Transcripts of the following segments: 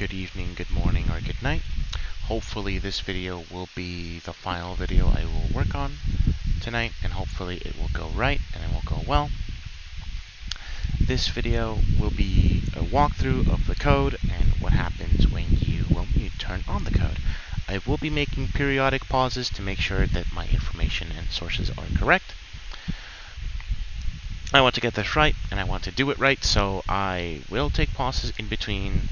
good evening, good morning, or good night. Hopefully this video will be the final video I will work on tonight, and hopefully it will go right and it will go well. This video will be a walkthrough of the code and what happens when you turn on the code. I will be making periodic pauses to make sure that my information and sources are correct. I want to get this right, and I want to do it right, so I will take pauses in between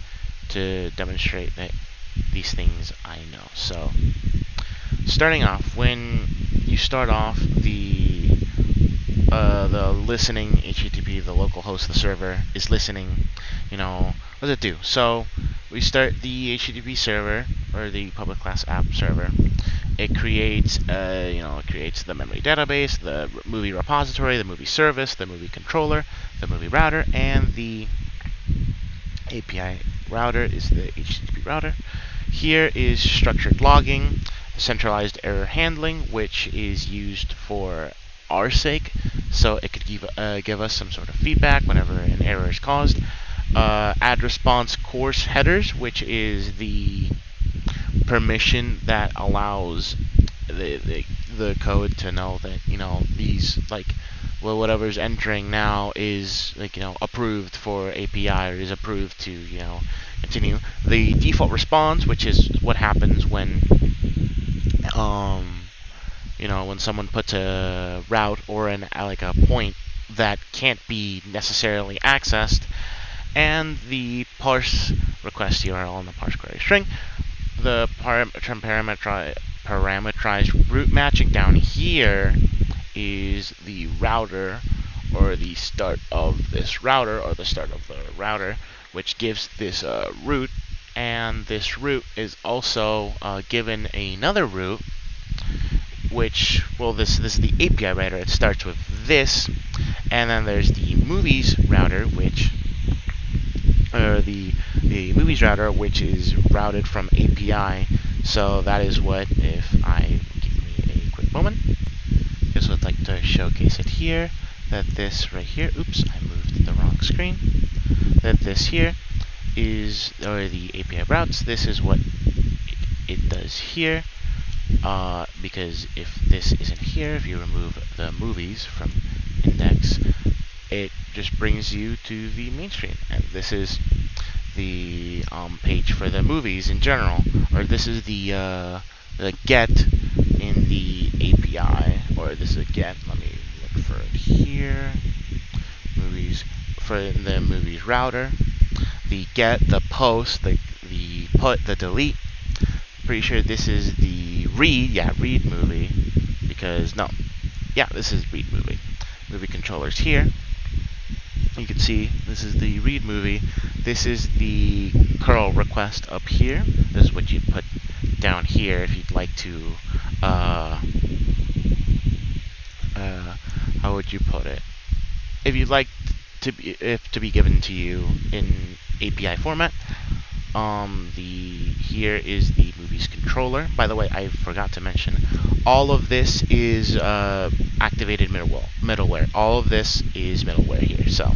to demonstrate that these things I know. So, starting off, when you start off, the listening HTTP, the local host of the server, is listening. What does it do? So, we start the HTTP server, or the public class app server. It creates, it creates the memory database, the movie repository, the movie service, the movie controller, the movie router, and the API router is the HTTP router. Here is structured logging, centralized error handling, which is used for our sake, so it could give us some sort of feedback whenever an error is caused. Add response course headers, which is the permission that allows the code to know that these whatever's entering now is approved for API, or is approved to continue. The default response, which is what happens when when someone puts a route or a point that can't be necessarily accessed, and the parse request URL and the parse query string. The parameterized route matching down here is the router, or the start of this router, or the start of the router, which gives this route, and this route is also given another route, which, this is the API router. It starts with this, and then there's the movies router, which the movies router, which is routed from API. So that is what, if I give me a quick moment, just would like to showcase it here, that this right here, oops, I moved the wrong screen, that this here is, or the API routes, this is what it does here, because if this isn't here, if you remove the movies from index, it just brings you to the main screen, and this is the page for the movies in general, or this is the get in the API, or this is a get. Let me look for it here. Movies for the movies router. The get, the post, the put, the delete. Pretty sure this is the read. Yeah, read movie, because this is read movie. Movie controllers here. You can see this is the read movie. This is the curl request up here. This is what you'd put down here if you'd like to, how would you put it? If you'd like to be given to you in API format. Here is the movies controller. By the way, I forgot to mention, all of this is activated middleware. All of this is middleware here. So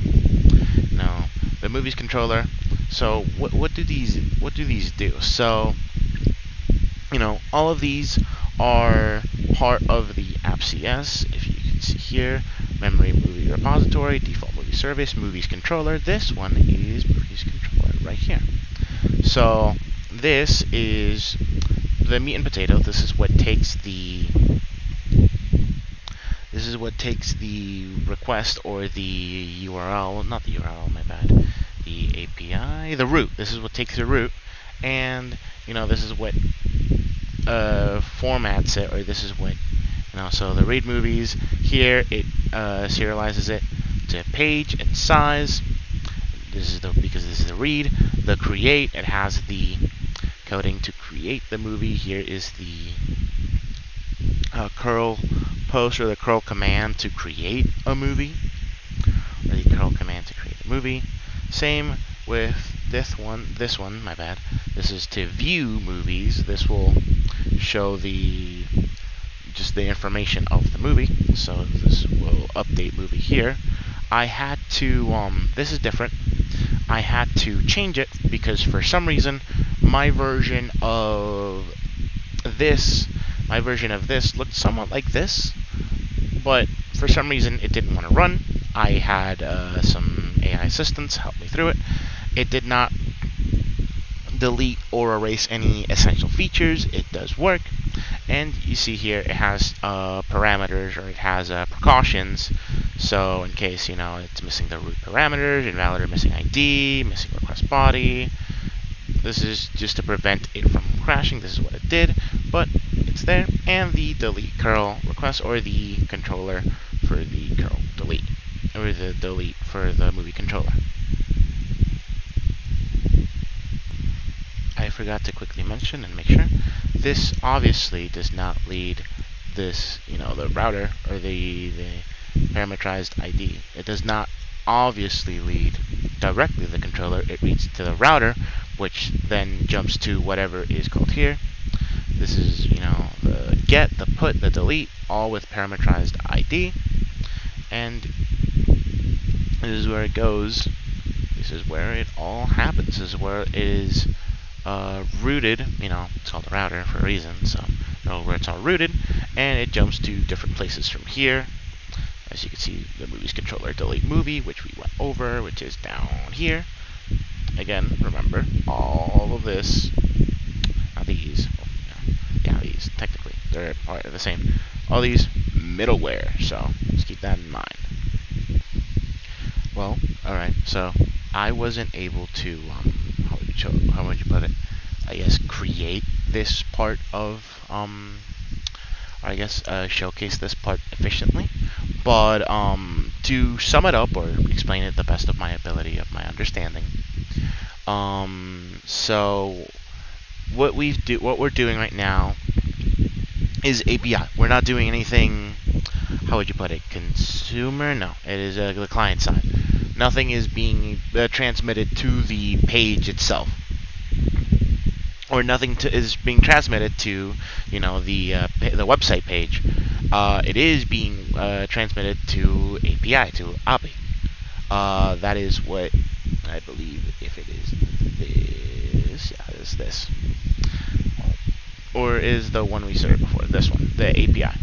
now the movies controller. So what do these do? So all of these are part of the app CS. If you can see here, memory movie repository, default movie service, movies controller. This one is movies controller right here. So this is the meat and potato. This is what takes the request, or the URL, not the URL, my bad. The API, the route. This is what takes the route, and this is what formats it, or this is what so the read movies here, it serializes it to page and size. This is because this is the read. The create, it has the coding to create the movie. Here is the curl post, or the curl command to create a movie, or the curl command to create a movie. Same with this one, my bad. This is to view movies. This will show just the information of the movie. So this will update movie here. I had to, this is different. I had to change it because for some reason my version of this looked somewhat like this, but for some reason it didn't want to run. I had some AI assistants help me through it. It did not delete or erase any essential features. It does work. And you see here it has parameters, or it has precautions. So in case, it's missing the root parameters, invalid or missing ID, missing request body. This is just to prevent it from crashing. This is what it did, but it's there. And the delete curl request, or the controller for the curl delete, or the delete for the movie controller. I forgot to quickly mention and make sure, this obviously does not lead this, the router or the parameterized ID. It does not obviously lead directly to the controller. It leads to the router, which then jumps to whatever is called here. This is, the get, the put, the delete, all with parameterized ID. And this is where it goes. This is where it all happens. This is where it is rooted. It's called the router for a reason, so know where it's all rooted, and it jumps to different places from here. As you can see, the movie's controller delete movie, which we went over, which is down here. Again, remember, all of this, not these, yeah, these, technically, they're part of the same. All these middleware, so let's keep that in mind. Well, alright, so I wasn't able to, how would you put it? I guess create this part of, showcase this part efficiently. But to sum it up or explain it the best of my ability, of my understanding, so what we're doing right now is API. We're not doing anything. How would you put it? Consumer? No, it is the client side. Nothing is being transmitted to the page itself, or nothing is being transmitted to, the website page. It is being transmitted to API, to API. That is what I believe. If it is this, yeah, it is this, or is the one we served before? This one, the API.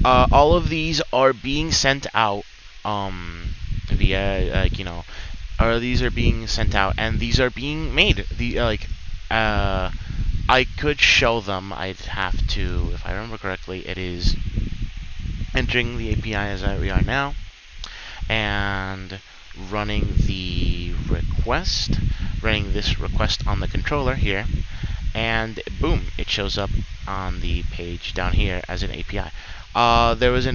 All of these are being sent out via, or these are being sent out, and these are being made. I could show them. I'd have to, if I remember correctly, it is entering the API as we are now, and running the request, running this request on the controller here, and boom, it shows up on the page down here as an API. There was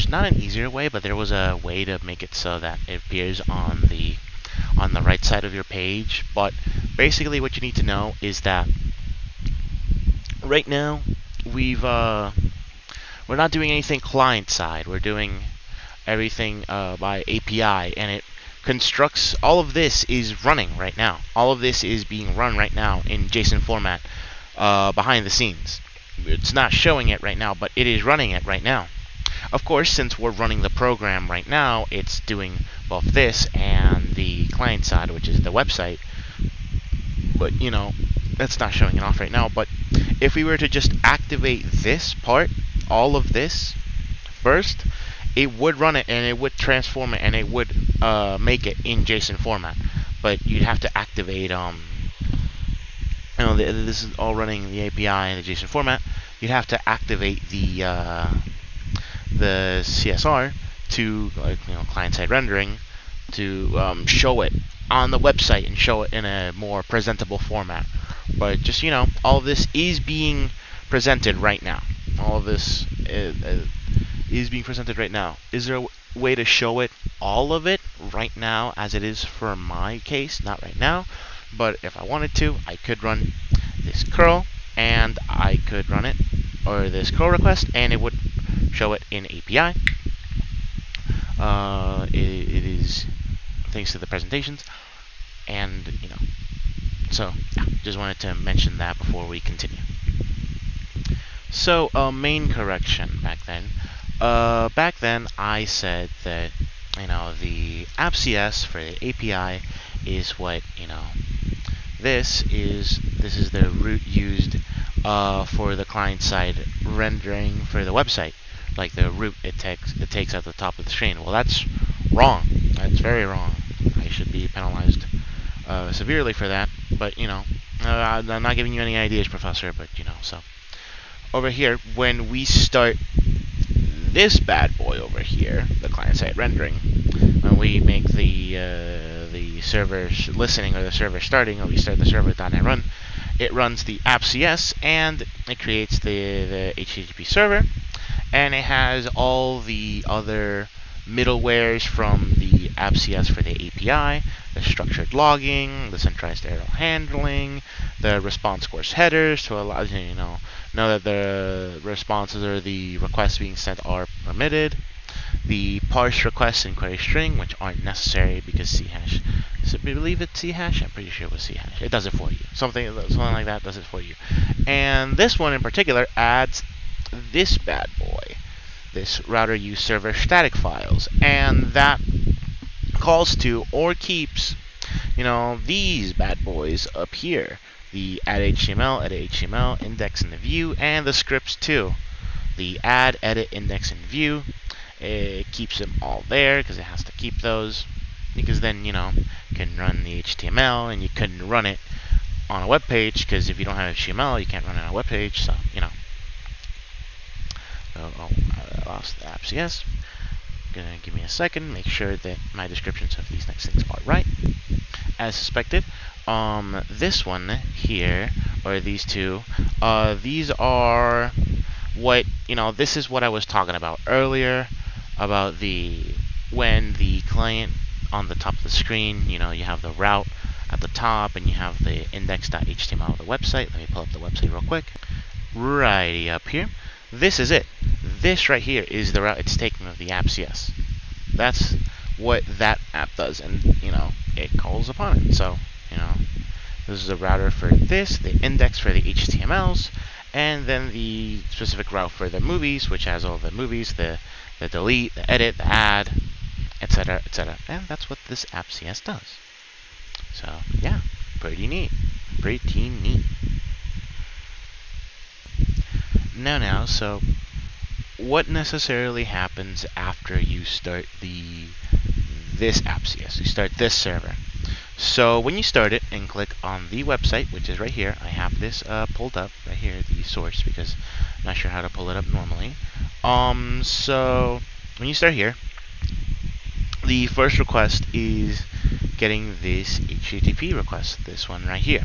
not an easier way, but there was a way to make it so that it appears on the right side of your page. But basically, what you need to know is that right now we're not doing anything client side. We're doing everything by API, and it constructs. All of this is running right now. All of this is being run right now in JSON format behind the scenes. It's not showing it right now, but it is running it right now. Of course, since we're running the program right now, it's doing both this and the client side, which is the website. But, that's not showing it off right now. But if we were to just activate this part, all of this, first, it would run it, and it would transform it, and it would make it in JSON format. But you'd have to activate, this is all running the API in the JSON format. You'd have to activate the CSR to, client-side rendering, to show it on the website and show it in a more presentable format. But just, all of this is being presented right now. All of this is being presented right now. Is there a way to show it, all of it, right now, as it is for my case? Not right now, but if I wanted to, I could run this curl, and I could run it, or this curl request, and it would show it in API. It is thanks to the presentations, and so yeah, just wanted to mention that before we continue. So main correction back then. Back then I said that the app CS for the API is what, this is the route used for the client side rendering for the website, like the route it takes at the top of the screen. Well, that's wrong. That's very wrong. I should be penalized severely for that. But I'm not giving you any ideas, Professor. But so over here, when we start this bad boy over here, the client-side rendering, when we make the server listening or the server starting, or we start the server.net run, it runs the app.cs and it creates the HTTP server, and it has all the other middlewares from the app.cs for the API, the structured logging, the centralized error handling, the response course headers to allow know that the responses or the requests being sent are permitted, the parse requests and query string, which aren't necessary because C hash. So I believe it's C hash. I'm pretty sure it was C hash. It does it for you. Something like that does it for you. And this one in particular adds this bad boy, this router use server static files, and that calls to or keeps these bad boys up here, the add HTML, edit HTML, index in the view, and the scripts too, the add, edit, index, and view. It keeps them all there because it has to keep those, because then you can run the HTML, and you couldn't run it on a web page because if you don't have HTML, you can't run it on a web page. So I lost the app.cs. Gonna give me a second, make sure that my descriptions of these next things are right, as suspected. This one here, or these two, these are what this is what I was talking about earlier, about when the client on the top of the screen, you have the route at the top and you have the index.html of the website. Let me pull up the website real quick. Righty up here. This is it. This right here is the route it's taking of the app.cs. That's what that app does, and it calls upon it. So this is the router for this, the index for the HTMLs, and then the specific route for the movies, which has all the movies, the delete, the edit, the add, etc., etc. And that's what this app.cs does. So yeah, pretty neat. Pretty neat. Now, so what necessarily happens after you start this app.cs? You start this server. So when you start it and click on the website, which is right here, I have this pulled up right here, the source, because I'm not sure how to pull it up normally. So when you start here, the first request is getting this HTTP request, this one right here,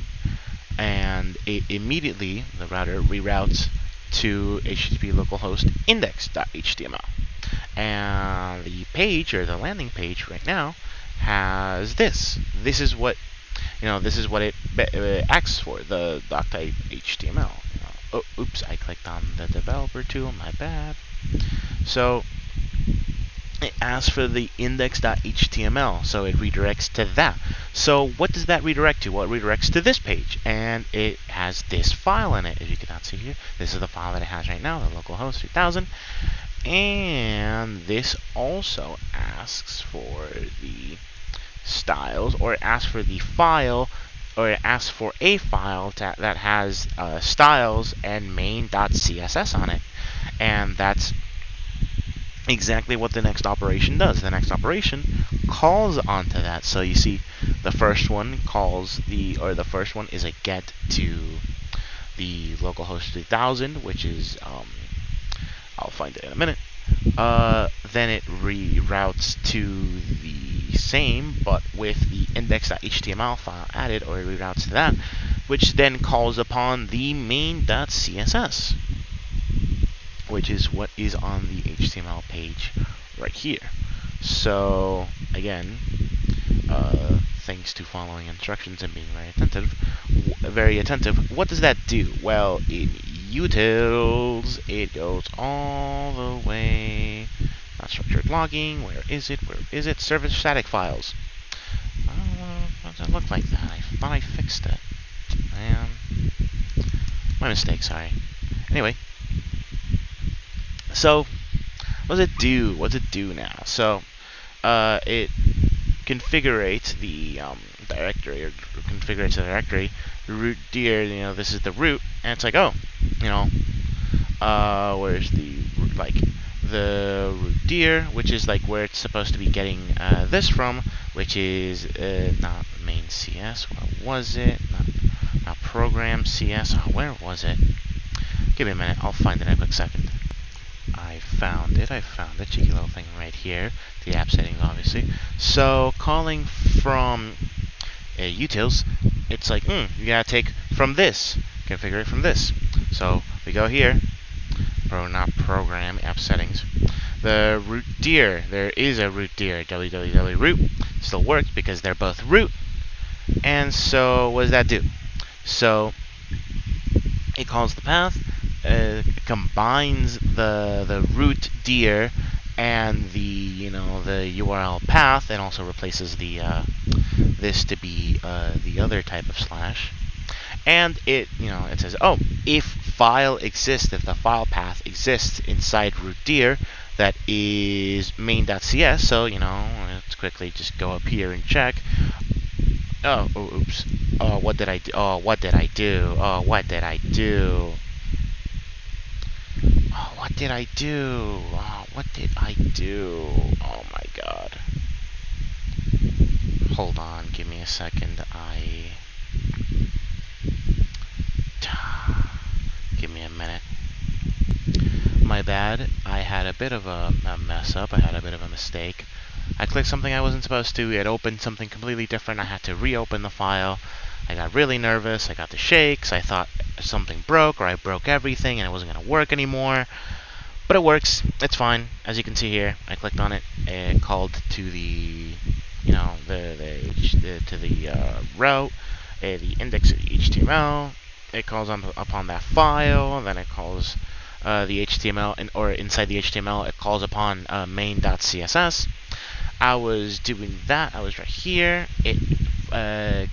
and it immediately, the router reroutes to HTTP localhost index.html, and the page, or the landing page right now, has this. This is what it asks for, the doc.type HTML. Oh, oops! I clicked on the developer tool. My bad. So it asks for the index.html, so it redirects to that. So what does that redirect to? Well, it redirects to this page, and it has this file in it. As you cannot see here, this is the file that it has right now, the localhost 3000. And this also asks for the styles, or it asks for the file, or it asks for a file that has styles and main.css on it. And that's exactly what the next operation does. The next operation calls onto that. So you see, the first one the first one is a get to the localhost 3000, which is I'll find it in a minute. Then it reroutes to the same, but with the index.html file added, or it reroutes to that, which then calls upon the main.css, which is what is on the HTML page right here. So again, thanks to following instructions and being very attentive, what does that do? Well, in utils, it goes all the way. Not structured logging. Where is it? Where is it? Service static files. What does it look like that? I thought I fixed it. Man, my mistake. Sorry. Anyway, so what does it do? What does it do now? So it configurates the directory or configure it to the directory. Root dir, this is the root, and it's like, oh, where's the the root dir, which is like where it's supposed to be getting this from, which is not main CS. Where was it? Not program CS. Oh, where was it? Give me a minute. I'll find it in a quick second. I found it. Cheeky little thing right here. The app settings, obviously. So calling from utils, it's like, you gotta take from this. Configure it from this. So we go here. Not program, app settings. The root dir, there is a root dir, www root, still works because they're both root. And so what does that do? So it calls the path, combines the root dir and the the URL path, and also replaces the this to be the other type of slash. And it it says, oh, if file exists, if the file path exists inside root dir, that is main.cs. So let's quickly just go up here and check. Oh, oops. Oh, what did I do? Oh, what did I do? Oh, what did I do? Oh, what did I do? Oh, what did I do? Oh my god. Hold on, give me a second. Give me a minute. My bad. I had a bit of a mess up. I had a bit of a mistake. I clicked something I wasn't supposed to. It opened something completely different. I had to reopen the file. I got really nervous. I got the shakes. I thought something broke, or I broke everything and it wasn't going to work anymore. But it works. It's fine. As you can see here, I clicked on it. It called to the to the route, the index of the HTML. It calls upon that file, and then it calls the HTML, or inside the HTML, it calls upon main.css. I was doing that. I was right here. It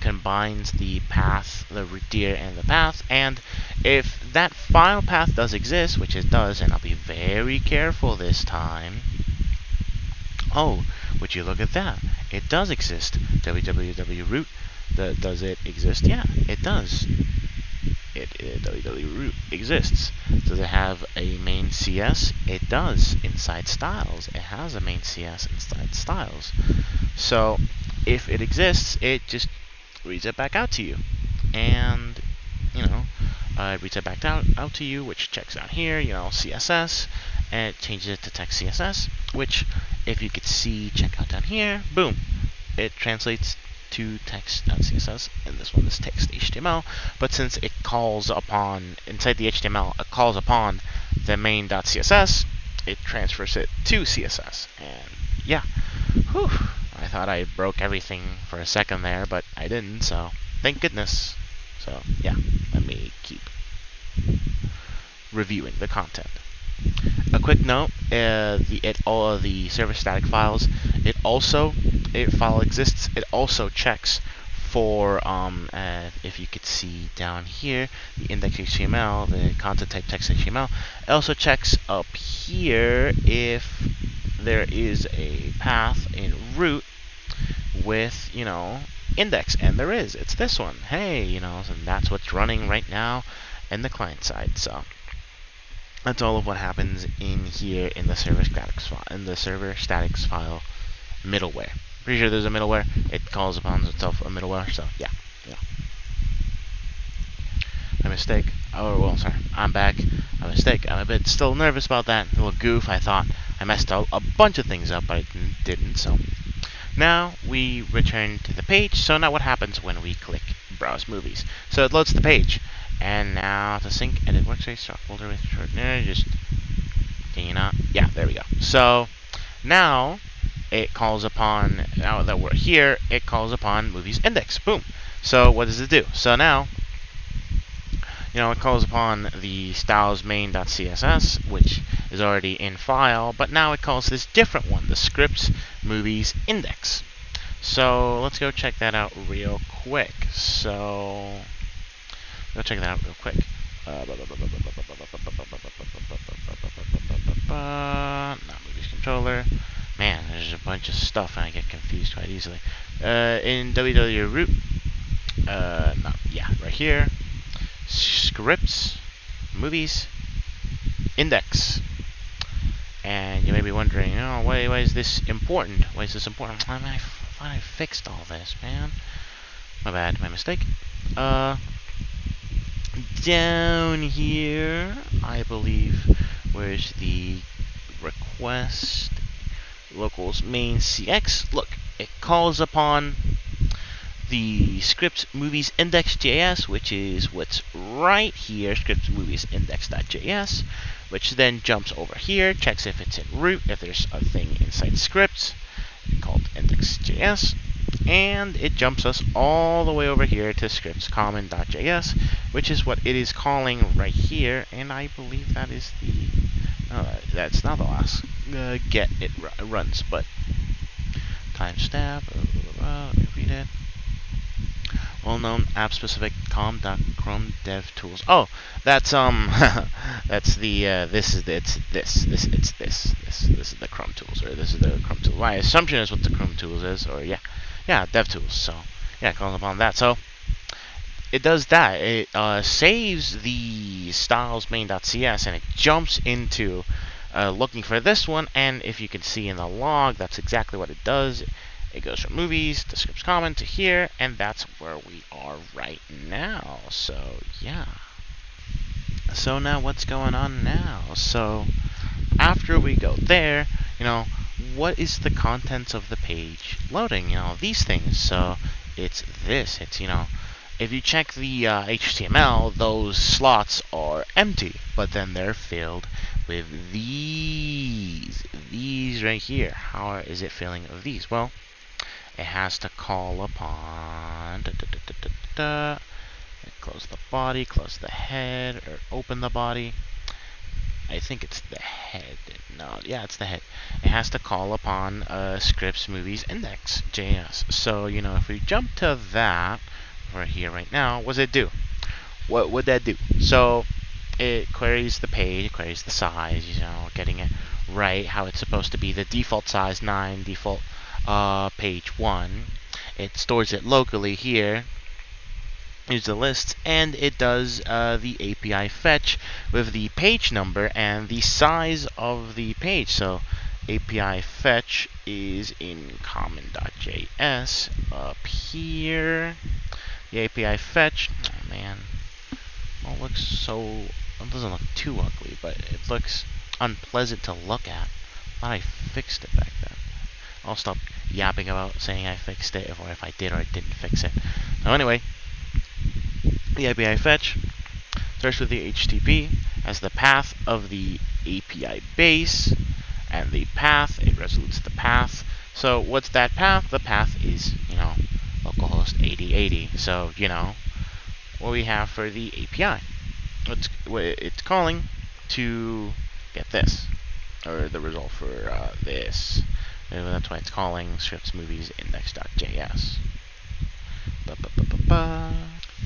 combines the path, the root dir, and the path. And if that file path does exist, which it does, and I'll be very careful this time. Oh, would you look at that? It does exist. www root. Does it exist? Yeah, it does. www root exists. Does it have a main CS? It does. Inside styles, it has a main CS inside styles. So if it exists, it just reads it back out to you, and it reads it back out to you, which checks out here, CSS, and it changes it to text CSS, which, if you could see, check out down here, boom, it translates to text.css, and this one is text HTML. But since it calls upon, inside the HTML, it calls upon the main.css, it transfers it to CSS. And yeah, whew, I thought I broke everything for a second there, but I didn't, so thank goodness. So yeah, let me keep reviewing the content. A quick note: all of the server static files. If file exists, it also checks for if you could see down here, the index HTML, the content type text HTML. It also checks up here if there is a path in root with index, and there is. It's this one. Hey, and that's what's running right now in the client side. So that's all of what happens in here in the server statics file middleware. Pretty sure there's a middleware. It calls upon itself a middleware. So yeah. A mistake. Oh well, sorry. I'm back. A mistake. I'm a bit still nervous about that little goof. I thought I messed up a bunch of things up, but I didn't. So now we return to the page. So now what happens when we click Browse Movies? So it loads the page. And now to sync edit workspace folder with short just can you not? Yeah, there we go. So now it calls upon, now that we're here, it calls upon movies index. Boom. So what does it do? So now it calls upon the styles main.css, which is already in file, but now it calls this different one, the scripts movies index. So let's go check that out real quick. Go check that out real quick. Not movies controller. Man, there's a bunch of stuff and I get confused quite easily. In www root, right here, scripts, movies, index. And you may be wondering, oh, why is this important? Why is this important? I thought I fixed all this, man. My bad, my mistake. Down here, I believe, where's the request? Locals main CX. Look, it calls upon the scripts movies index.js, which is what's right here, scripts movies index.js, which then jumps over here, checks if it's in root, if there's a thing inside scripts called index.js, and it jumps us all the way over here to scripts common.js, which is what it is calling right here, and I believe that is that's not the last get it runs, but timestamp, let me read it. Well-known app-specific com.chrome dev tools. Oh, that's that's the this is the Chrome tools, or this is the Chrome tool. My assumption is what the Chrome tools is, or dev tools. So yeah, calling upon that. So it does that. It saves the styles main.cs and it jumps into looking for this one. And if you can see in the log, that's exactly what it does. It goes from movies to scripts common to here, and that's where we are right now. So yeah. So now what's going on now? So after we go there, what is the contents of the page loading? These things. So it's this. It's if you check the HTML, those slots are empty, but then they're filled with these right here. How is it filling of these? Well, it has to call upon close the body, close the head, or open the body. I think it's the head. No, yeah, it's the head. It has to call upon scripts movies index.js. So if we jump to that over here right now, what does it do? What would that do? So it queries the page, queries the size, getting it right how it's supposed to be. The default size 9, default page 1. It stores it locally here. Here's the list, and it does the API fetch with the page number and the size of the page. So API fetch is in common.js up here. The API fetch, oh man, it looks so, it doesn't look too ugly, but it looks unpleasant to look at. I thought I fixed it back then. I'll stop yapping about saying I fixed it, or if I did or I didn't fix it. So anyway, the API fetch starts with the HTTP as the path of the API base, and the path, it resolutes the path. So what's that path? The path is, localhost 8080. So, what we have for the API. It's calling to get this, or the result for this. And that's why it's calling scripts movies index.js.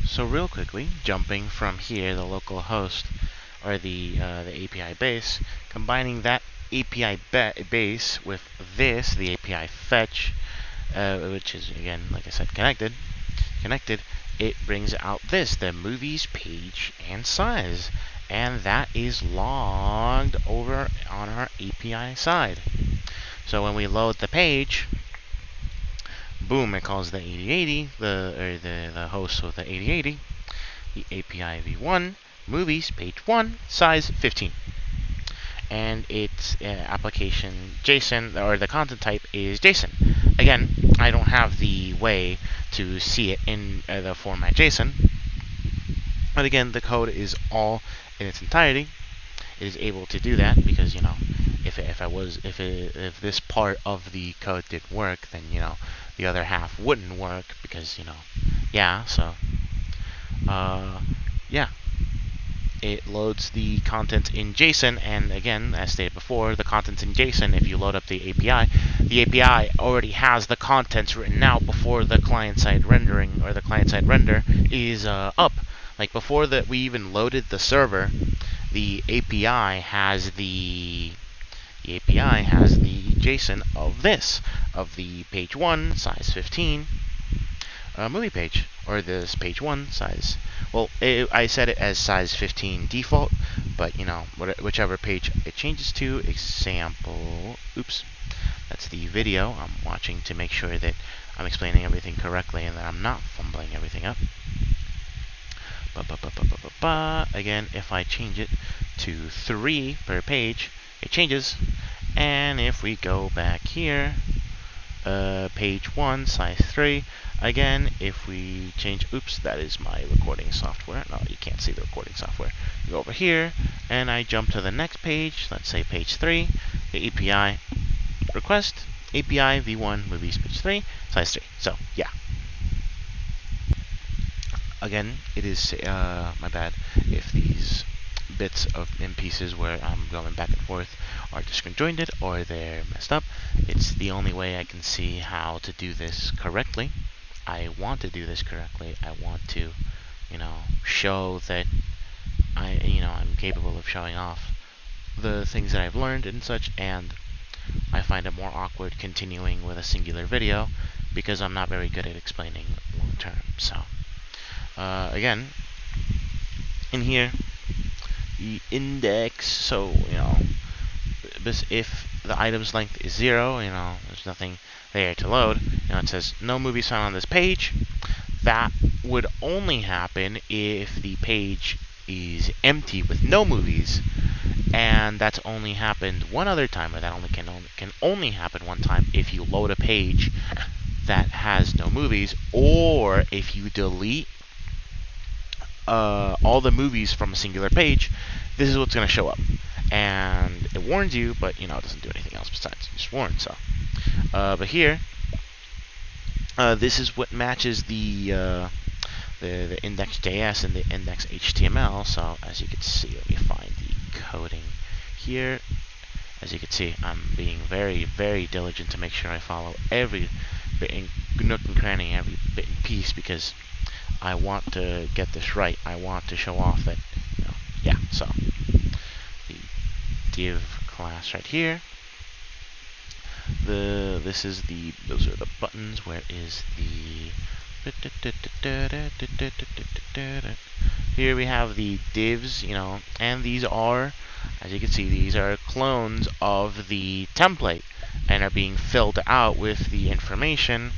So real quickly, jumping from here, the local host, or the API base, combining that API base with this, the API fetch, which is, again, like I said, connected, it brings out this, the movies page and size. And that is logged over on our API side. So when we load the page, boom, it calls the 8080, the host with the 8080, the API v1, movies, page 1, size 15. And its application JSON, or the content type is JSON. Again, I don't have the way to see it in the format JSON. But again, the code is all in its entirety. It is able to do that because, if this part of the code didn't work, then, the other half wouldn't work because, it loads the content in JSON, and again, as stated before, the contents in JSON, if you load up the API already has the contents written out before the client-side rendering, or the client-side render, is up. Like, before we even loaded the server, the API has the the API has the JSON of this, of the page 1 size 15 movie page, or this page 1 size. Well, I set it as size 15 default, but you know, whichever page it changes to. Example, oops, that's the video I'm watching to make sure that I'm explaining everything correctly and that I'm not fumbling everything up. Again, if I change it to 3 per page, it changes. And if we go back here, page 1, size 3, again, if we change, oops, that is my recording software. No, you can't see the recording software. You go over here, and I jump to the next page, let's say page 3, the API request, API v1 movies page 3, size 3. So, yeah. Again, it is, my bad, if these bits in pieces where I'm going back and forth are disconjointed or they're messed up. It's the only way I can see how to do this correctly. I want to do this correctly. I want to, you know, show that I'm capable of showing off the things that I've learned and such, and I find it more awkward continuing with a singular video because I'm not very good at explaining long term. So, again, in here, the index, so, you know, if the item's length is 0, you know, there's nothing there to load, you know, it says no movies found on this page. That would only happen if the page is empty with no movies, and that's only happened one other time, or that can only happen one time if you load a page that has no movies, or if you delete all the movies from a singular page. This is what's going to show up, and it warns you, but you know, it doesn't do anything else besides just warn. So, but here, this is what matches the index.js and the index.html. So as you can see, let me find the coding here. As you can see, I'm being very, very diligent to make sure I follow every bit and nook and cranny, every bit and piece, because I want to get this right. I want to show off that, you know, yeah. So the div class right here. Those are the buttons. Where is the? Here we have the divs, you know, and these are, as you can see, these are clones of the template and are being filled out with the information.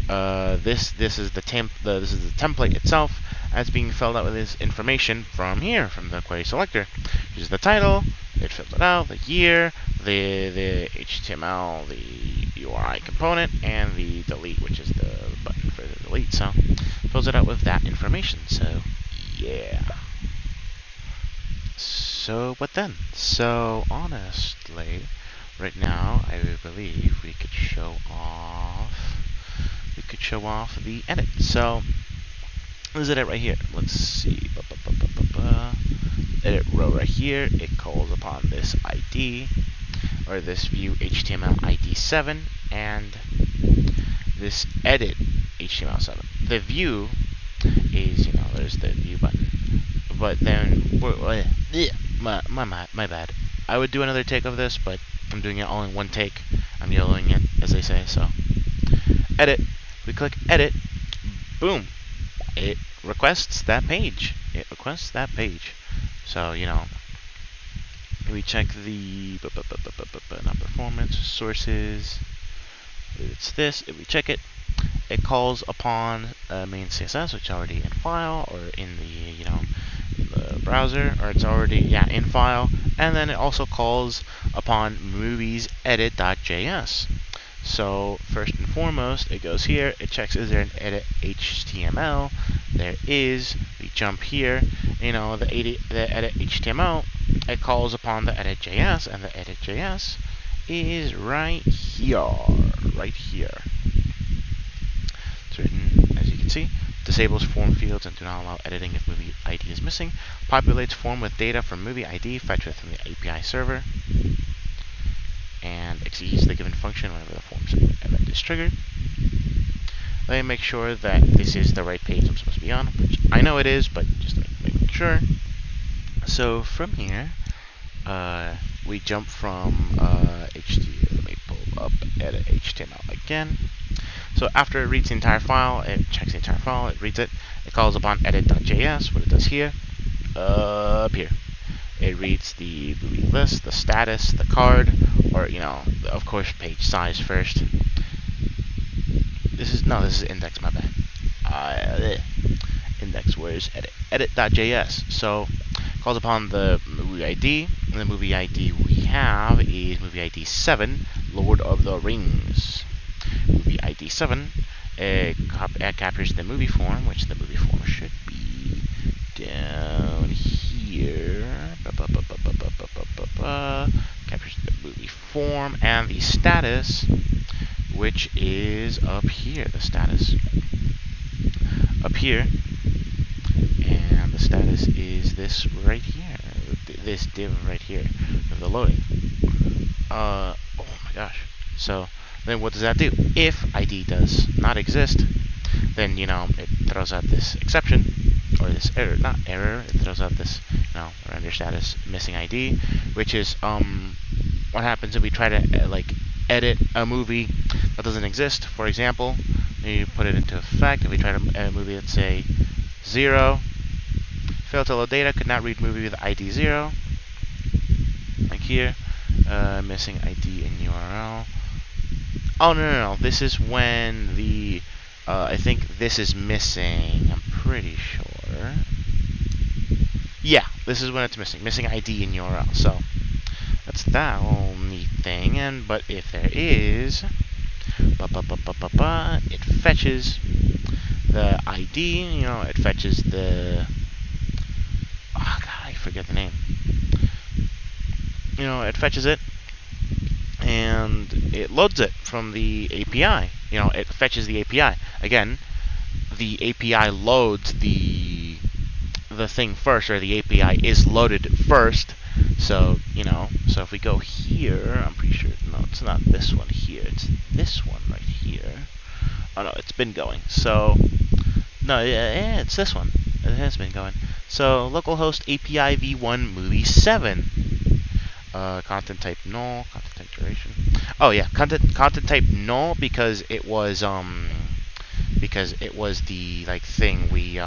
This is the template itself as being filled out with this information from here, from the query selector. Here's the title, it filled it out, the year, the HTML, the URI component, and the delete, which is the button for the delete. So fills it out with that information. So yeah. So what then? So honestly, right now I believe we could show off the edit. So this is it right here. Let's see. Edit row right here. It calls upon this ID, or this view HTML ID 7, and this edit HTML 7. The view is, you know, there's the view button, but then my bad. I would do another take of this, but I'm doing it all in one take. I'm yellowing it, as they say. So edit. We click edit. Boom. It requests that page. It requests that page. So, you know, we check the not performance sources. It's this. If we check it, it calls upon main CSS, which is already in file, or in the, you know, in the browser, or it's already, yeah, in file. And then it also calls upon movies edit.js. So first and foremost, it goes here, it checks, is there an edit HTML? There is. We jump here, you know, the edit HTML, it calls upon the edit.js, and the edit.js is right here, It's written, as you can see, disables form fields and do not allow editing if movie ID is missing, populates form with data from movie ID fetched from the API server, and executes the given function whenever the form's event is triggered. Let me make sure that this is the right page I'm supposed to be on, which I know it is, but just to make sure. So from here, we jump from HTML. Let me pull up edit HTML again. So after it reads the entire file, it checks the entire file, it reads it, it calls upon edit.js. What it does here, up here, it reads the movie list, the status, the card, or of course, page size first. This is index. My bad. Index. Where's edit? Edit.js. So calls upon the movie ID, and the movie ID we have is movie ID 7, Lord of the Rings. Movie ID 7 captures the movie form, which the movie form should be down here. Captures the movie form and the status, which is up here. The status up here, and the status is this right here. This div right here of the loading. Oh my gosh. So then what does that do? If ID does not exist, then it throws out this exception, or this error, not error, it throws out this render status missing ID, which is what happens if we try to edit a movie that doesn't exist. For example, you put it into effect. If we try to edit a movie, let's say 0, failed to load data, could not read movie with ID 0, like here, missing ID in URL. Oh, no. This is when the, I think this is missing. I'm pretty sure. Yeah, this is when it's missing ID in URL. So that's that little neat thing. But if there is, it fetches the ID. It fetches the. Oh God, I forget the name. It fetches it, and it loads it from the API. It fetches the API. Again, the API loads the thing first, or the API is loaded first. So, so if we go here, I'm pretty sure, no, it's not this one here, it's this one right here. Oh no, it's been going. So, no, yeah, it's this one. It has been going. So, localhost API v1 movie 7. Content type null, content type duration. Oh yeah, content type null because it was the thing we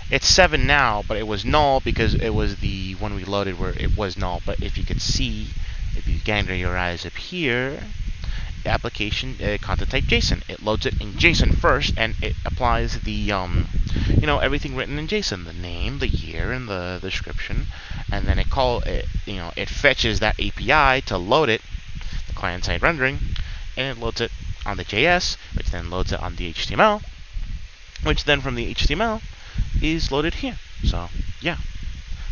it's 7 now, but it was null because it was the one we loaded where it was null. But if you could see, if you gander your eyes up here, the application content type JSON. It loads it in JSON first, and it applies the everything written in JSON, the name, the year, and the description, and then it fetches that API to load it, the client-side rendering, and it loads it on the JS, which then loads it on the HTML, which then from the HTML is loaded here. So yeah,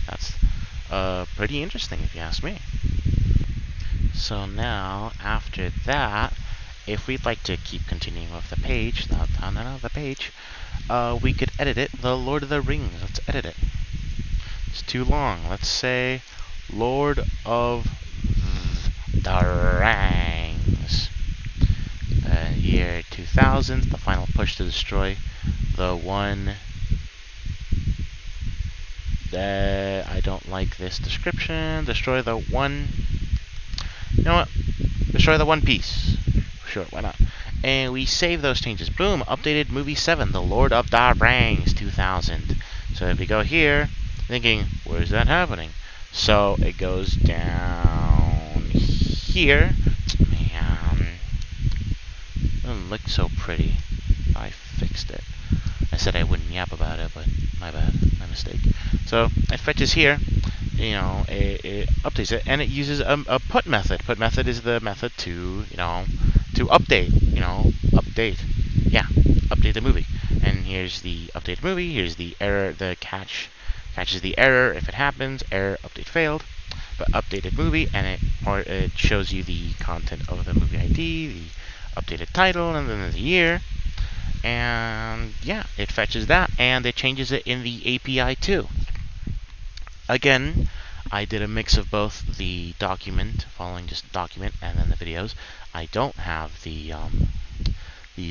that's pretty interesting if you ask me. So now after that, if we'd like to keep continuing with the page, we could edit it. The Lord of the Rings. Let's edit it. It's too long. Let's say Lord of the Rings. Year 2000, the final push to destroy the one. I don't like this description. Destroy the one. You know what? Destroy the One Piece. Sure, why not? And we save those changes. Boom! Updated movie 7, The Lord of the Rings 2000. So if we go here, thinking, where's that happening? So it goes down here. Man, it doesn't look so pretty. I fixed it. I said I wouldn't yap about it, but my bad, my mistake. So it fetches here, it updates it, and it uses a put method. Put method is the method to update, update the movie. And here's the updated movie. Here's the error. The catches the error if it happens. Error update failed. But updated movie, and it shows you the content of the movie ID, the updated title, and then the year. And yeah, it fetches that, and it changes it in the API too. Again, I did a mix of both the document, following just document, and then the videos. I don't have the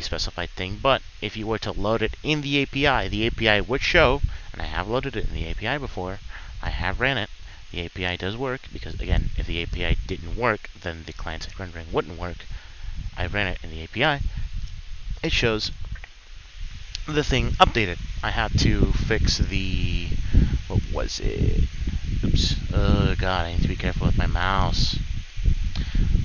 specified thing, but if you were to load it in the API would show, and I have loaded it in the API before. I have ran it. the API does work, because again, if the API didn't work, then the client-side rendering wouldn't work. I ran it in the API. It shows the thing updated. I had to fix the, what was it? Oops. Oh god, I need to be careful with my mouse.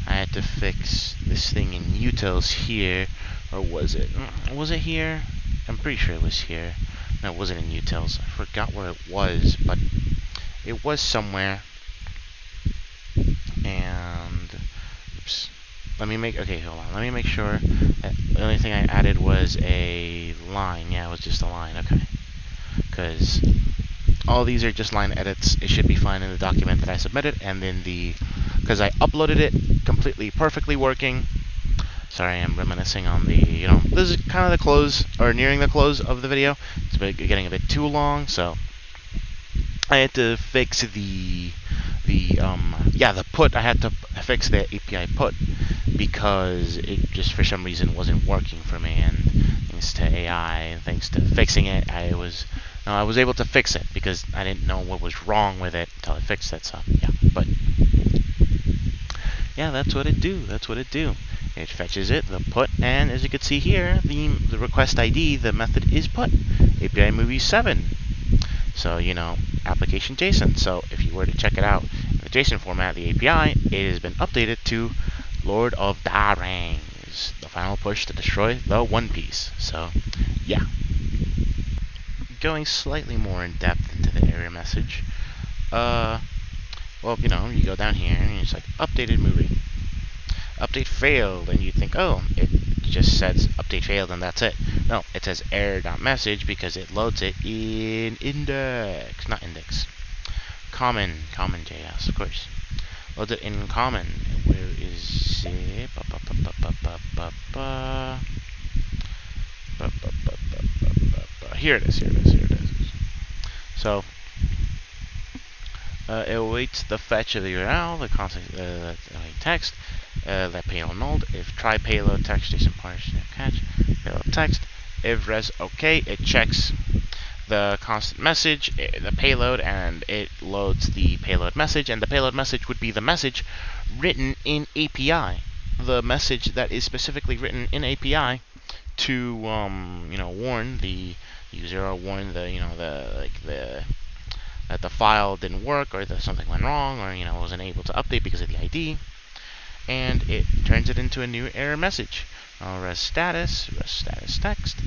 I had to fix this thing in utils here, or was it? Was it here? I'm pretty sure it was here. No, it wasn't in utils. I forgot where it was, but it was somewhere. And oops. Okay, hold on. Let me make sure that the only thing I added was a line. Yeah, it was just a line. Okay. Because all these are just line edits. It should be fine in the document that I submitted, and then because I uploaded it completely perfectly working. Sorry, I'm reminiscing on this is kind of the close, or nearing the close of the video. It's getting a bit too long, so I had to fix the put. I had to fix the API put because it just for some reason wasn't working for me, and thanks to AI and thanks to fixing it, I was able to fix it because I didn't know what was wrong with it until I fixed it. So yeah, but yeah, that's what it do. It fetches it, the put, and as you can see here, the request ID, the method is put API movie 7. So, application JSON. So if you were to check it out in the JSON format, the API, it has been updated to Lord of the Rings, the final push to destroy the One Piece. So, yeah. Going slightly more in depth into the error message. Well, you go down here and it's like updated movie. Update failed, and you think, oh, it just says update failed and that's it. No, it says error.message because it loads it in common JS, of course. Loads it in common. Where is it? Here it is. So it awaits the fetch of the URL, the context, text, that payload nulled. If try payload text JSON parse catch payload text. If res okay, it checks the constant message, the payload, and it loads the payload message. And the payload message would be the message written in API, the message that is specifically written in API to warn the user, or warn that the file didn't work, or that something went wrong, or wasn't able to update because of the ID, and it turns it into a new error message. Res status text,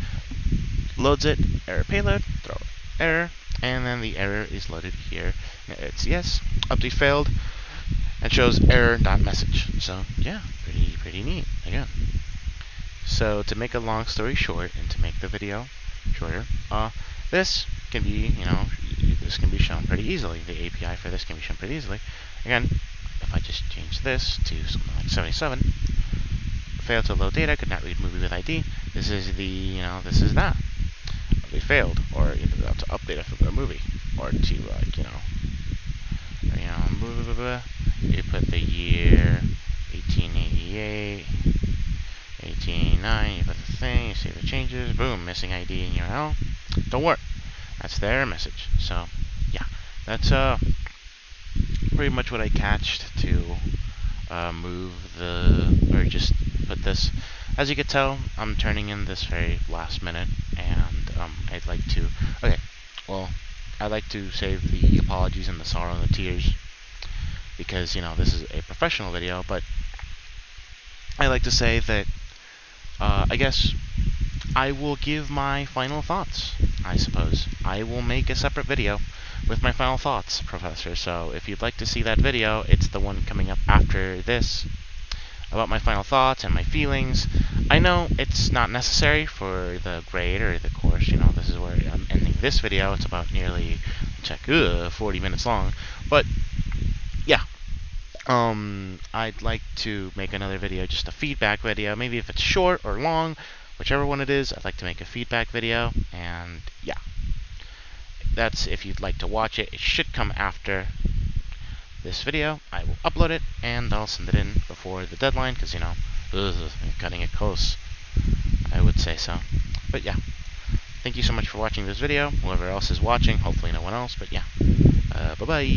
loads it, error payload, throw error, and then the error is loaded here. It's yes, update failed, and shows error.message. So yeah, pretty neat again. So to make a long story short, and to make the video shorter, this can be shown pretty easily. The API for this can be shown pretty easily. Again, if I just change this to something like 77, failed to load data, could not read movie with ID. This is this is that. They failed, or to update a movie, or to you put the year 1888, 1889. You put the thing, you save the changes. Boom, missing ID in URL. Don't work. That's the error message. So yeah, that's pretty much what I catched to just put this. As you can tell, I'm turning in this very last minute, and I'd like to save the apologies and the sorrow and the tears, because this is a professional video. But I like to say that I guess I will give my final thoughts. I suppose I will make a separate video with my final thoughts, Professor. So if you'd like to see that video, it's the one coming up after this, about my final thoughts and my feelings. I know it's not necessary for the grade or the course. This is where I'm ending this video. It's about nearly 40 minutes long. But yeah, I'd like to make another video, just a feedback video. Maybe if it's short or long, whichever one it is, I'd like to make a feedback video. And yeah, that's if you'd like to watch it. It should come after this video. I will upload it, and I'll send it in before the deadline, because I'm cutting it close, I would say so. But yeah, thank you so much for watching this video. Whoever else is watching, hopefully no one else, but yeah, bye bye.